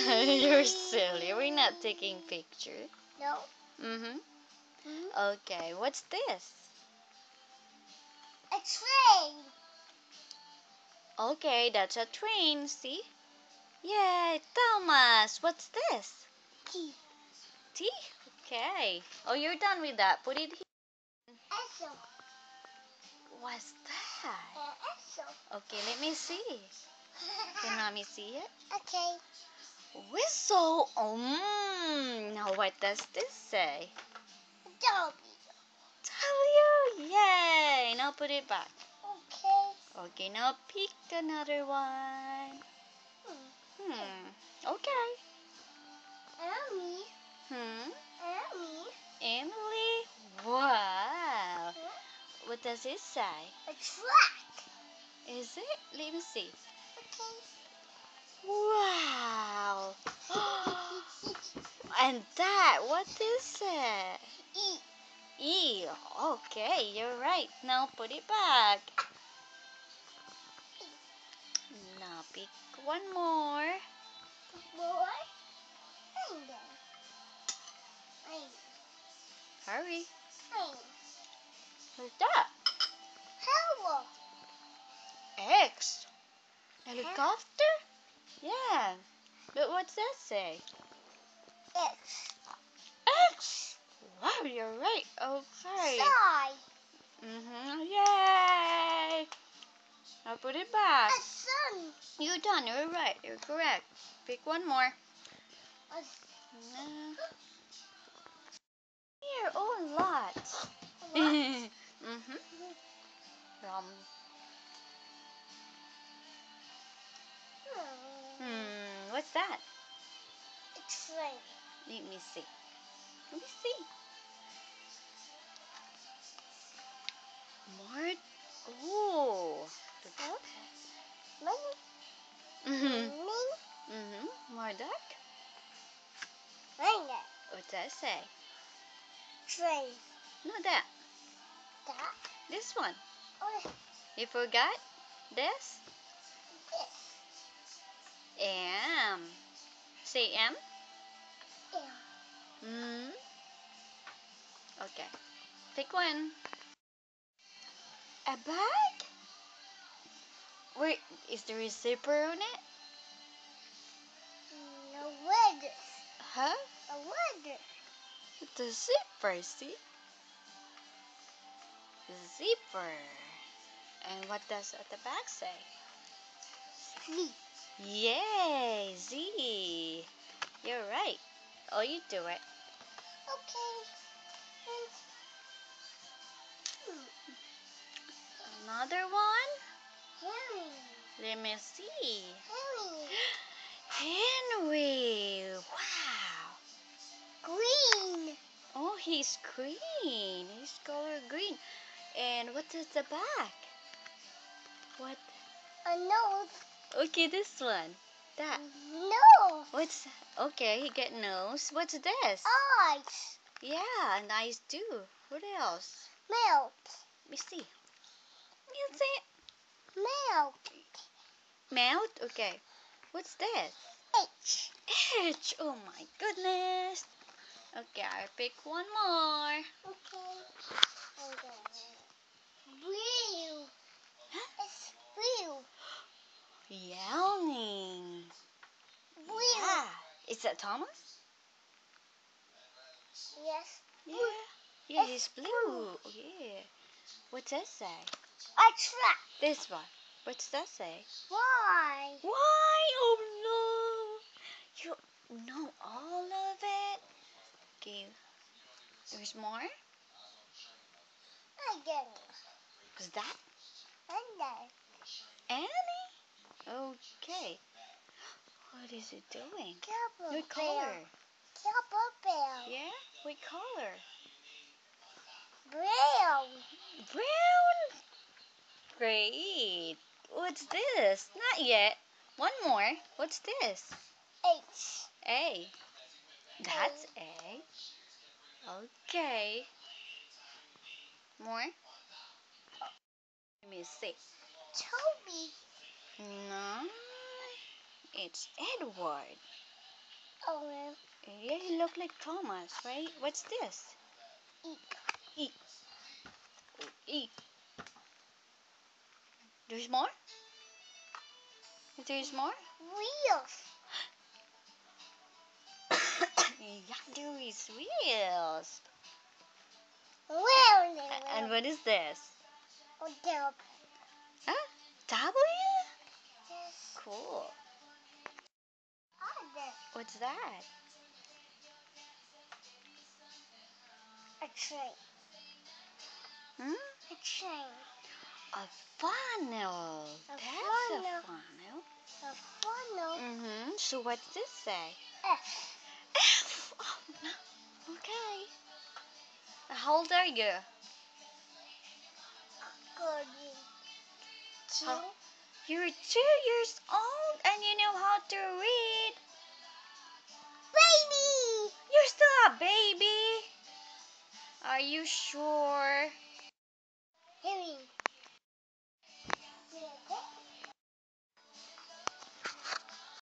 You're silly. We're not taking picture. No. Okay, what's this? A train. Okay, that's a train, see? Yay, Thomas, what's this? Tea. Tea? Okay. Oh, you're done with that. Put it here. Esso. What's that? Esso. Okay, let me see. Can mommy see it? Okay. Whistle. Now what does this say? W. Yay. Now put it back. Okay. Okay, now pick another one. Okay. Emily. Emily. Emily. Wow. What does it say? A track. Is it? Let me see. Okay. Wow. And that, what is it? E. E. Okay, you're right. Now put it back. Now pick one more. More. Hurry. What's that? Hello. X. Helicopter? Yeah. But what's that say? X. X. Wow, you're right. Okay. Side. Yay. Now put it back. A sun. You're done. You're right. You're correct. Pick one more. Here, oh, lots. What's that? A train. Let me see. Let me see. More. Oh. More duck. What's that say? Train. No, that. That. This one. Oh. You forgot this? M. Say M. Okay. Pick one. A bag? Wait, is there a zipper on it? No weather. Huh? A weather. The zipper, see? Zipper. And what does at the back say? Z. Yay, Z. You're right. Oh, you do it. Okay. Another one? Henry. Let me see. Henry. Henry. Wow. Green. Oh, he's green. He's color green. And what is the back? What? A nose. Okay, this one. That. Nose. What's okay, he got nose. What's this? Eyes. Yeah, nice too. What else? Milk. Let me see. Is it Milk. mouth? Okay. What's this? H. H. Oh my goodness. Okay, I'll pick one more. Okay. Blue. Huh? It's blue. Yawning. Blue. Yeah. Is that Thomas? Yes. Yeah. Yeah, It's he's blue. blue. Yeah. What's that say? A track. This one. What's that say? Why? Why? Oh no. You know all of it? Okay. There's more? Again. What's that? And then. Annie? Okay. What is it doing? Cowboy What color? Cowboy bell. Yeah? What color? Brown. Brown? Great. What's this? Not yet. One more. What's this? H. A. That's A. Okay. More? Let me see. Toby. No. It's Edward. Oh, man. Yeah, you look like Thomas, right? What's this? E. E. There's more? There's more? Wheels. Yeah, there is wheels. Wheel. And what is this? Oh, dog. Huh? W? Yes. Cool. Other. What's that? A train. Hmm? A train. A funnel. A That's funnel. a funnel. A funnel. Mm-hmm. So what's this say? F. F. Oh, no. Okay. How old are you? Golden. How- You're 2 years old and you know how to read. Baby. You're still a baby. Are you sure? Hearing.